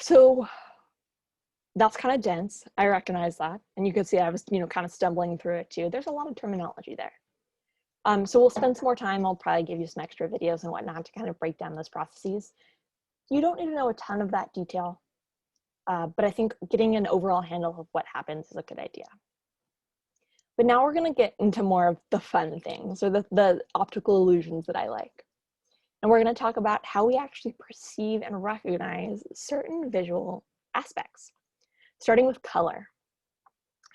So that's kind of dense. I recognize that. And you can see I was, kind of stumbling through it too. There's a lot of terminology there. So we'll spend some more time. I'll probably give you some extra videos and whatnot to kind of break down those processes. You don't need to know a ton of that detail, but I think getting an overall handle of what happens is a good idea. But now we're going to get into more of the fun things, or the optical illusions that I like. And we're going to talk about how we actually perceive and recognize certain visual aspects, starting with color.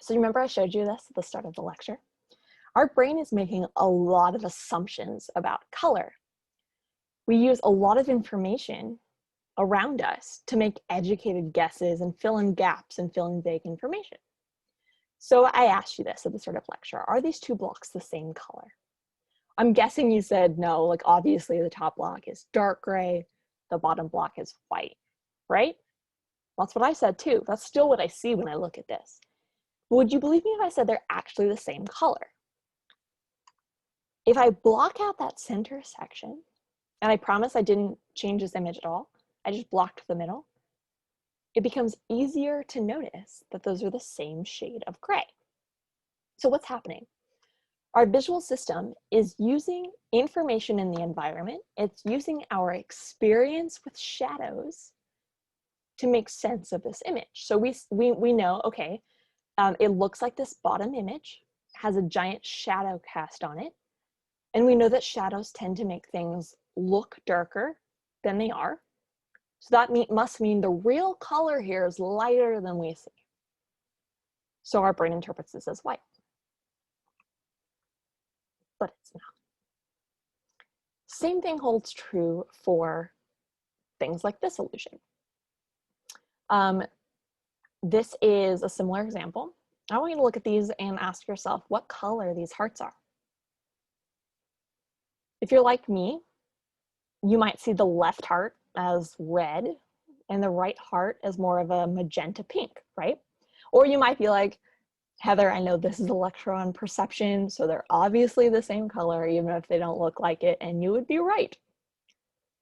So remember I showed you this at the start of the lecture? Our brain is making a lot of assumptions about color. We use a lot of information around us to make educated guesses and fill in gaps and fill in vague information. So I asked you this at the start of lecture, are these two blocks the same color? I'm guessing you said no, like obviously the top block is dark gray, the bottom block is white, right? That's what I said too. That's still what I see when I look at this. Would you believe me if I said they're actually the same color? If I block out that center section, and I promise I didn't change this image at all, I just blocked the middle, it becomes easier to notice that those are the same shade of gray. So what's happening? Our visual system is using information in the environment. It's using our experience with shadows to make sense of this image. So we know, okay, it looks like this bottom image has a giant shadow cast on it. And we know that shadows tend to make things look darker than they are. So that must mean the real color here is lighter than we see. So our brain interprets this as white. But it's not. Same thing holds true for things like this illusion. This is a similar example. I want you to look at these and ask yourself what color these hearts are. If you're like me, you might see the left heart as red and the right heart as more of a magenta pink, right? Or you might be like, Heather, I know this is a lecture on perception, so they're obviously the same color, even if they don't look like it, and you would be right.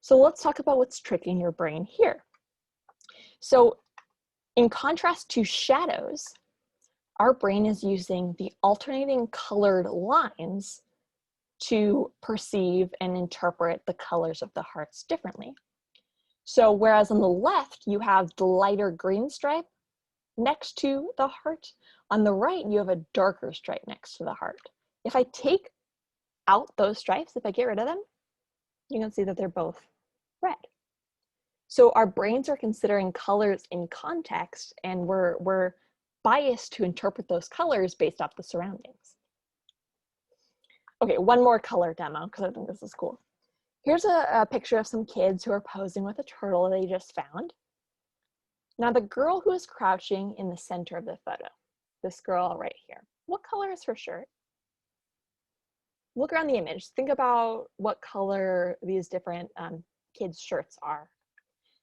So let's talk about what's tricking your brain here. So in contrast to shadows, our brain is using the alternating colored lines to perceive and interpret the colors of the hearts differently. So whereas on the left, you have the lighter green stripe next to the heart, on the right, you have a darker stripe next to the heart. If I take out those stripes, if I get rid of them, you can see that they're both red. So our brains are considering colors in context, and we're biased to interpret those colors based off the surroundings. Okay, one more color demo, because I think this is cool. Here's a picture of some kids who are posing with a turtle they just found. Now the girl who is crouching in the center of the photo, this girl right here, what color is her shirt? Look around the image. Think about what color these different kids' shirts are.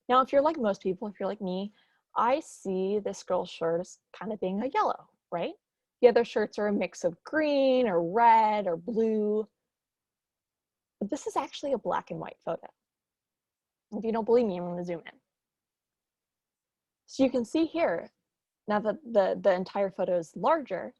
Now, if you're like most people, if you're like me, I see this girl's shirt as kind of being a yellow, right? The other shirts are a mix of green or red or blue. But this is actually a black and white photo. If you don't believe me, I'm going to zoom in. So you can see here, now that the entire photo is larger,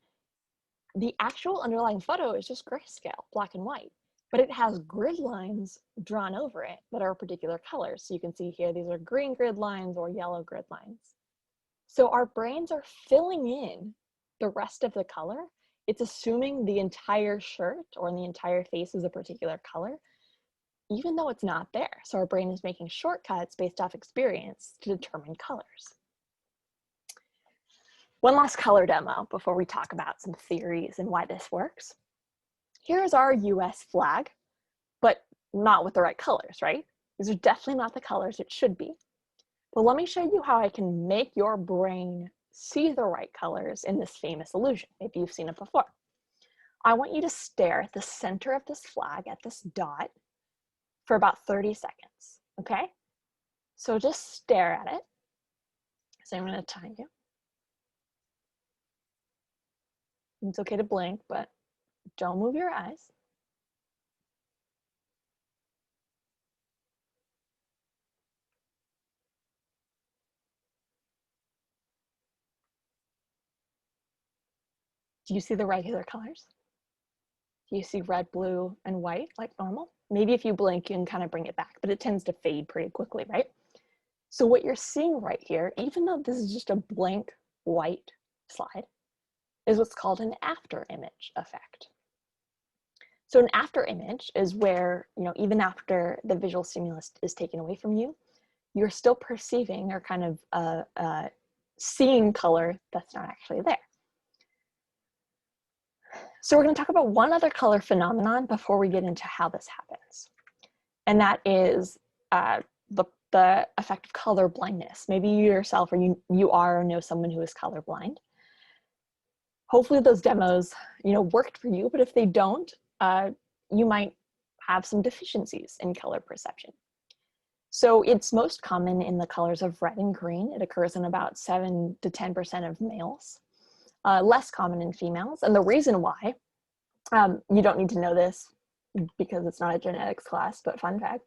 the actual underlying photo is just grayscale, black and white, but it has grid lines drawn over it that are a particular color. So you can see here, these are green grid lines or yellow grid lines. So our brains are filling in the rest of the color. It's assuming the entire shirt or the entire face is a particular color, even though it's not there. So our brain is making shortcuts based off experience to determine colors. One last color demo before we talk about some theories and why this works. Here's our US flag, but not with the right colors, right? These are definitely not the colors it should be. But let me show you how I can make your brain see the right colors in this famous illusion. Maybe you've seen it before. I want you to stare at the center of this flag, at this dot, for about 30 seconds, okay? So just stare at it. So I'm going to time you. It's okay to blink, but don't move your eyes. Do you see the regular colors? Do you see red, blue, and white like normal? Maybe if you blink, you can kind of bring it back, but it tends to fade pretty quickly, right? So what you're seeing right here, even though this is just a blank white slide, is what's called an after image effect. So an after image is where, even after the visual stimulus is taken away from you, you're still perceiving or kind of seeing color that's not actually there. So we're going to talk about one other color phenomenon before we get into how this happens. And that is the effect of color blindness. Maybe you yourself or you are or know someone who is colorblind. Hopefully those demos, worked for you, but if they don't, you might have some deficiencies in color perception. So it's most common in the colors of red and green. It occurs in about 7 to 10% of males, less common in females. And the reason why, you don't need to know this because it's not a genetics class, but fun fact,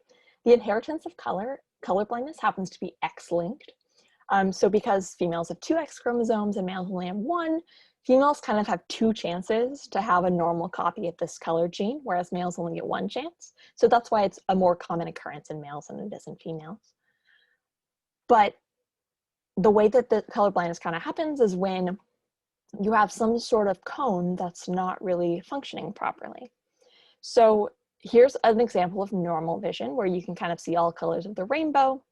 the inheritance of colorblindness happens to be X-linked. So because females have 2 X chromosomes and males only have 1, females kind of have 2 chances to have a normal copy of this color gene, whereas males only get 1 chance. So that's why it's a more common occurrence in males than it is in females. But the way that the color blindness kind of happens is when you have some sort of cone that's not really functioning properly. So here's an example of normal vision where you can kind of see all colors of the rainbow.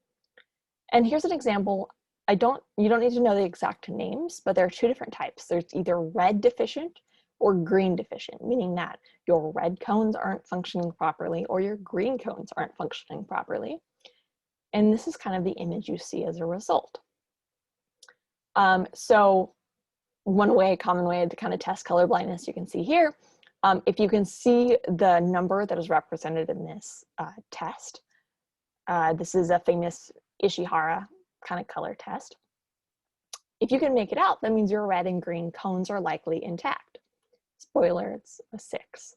And here's an example. You don't need to know the exact names, but there are 2 different types. There's either red deficient or green deficient, meaning that your red cones aren't functioning properly or your green cones aren't functioning properly. And this is kind of the image you see as a result. So one common way to kind of test color blindness you can see here. If you can see the number that is represented in this test, this is a famous Ishihara kind of color test. If you can make it out, that means your red and green cones are likely intact. Spoiler, it's a 6.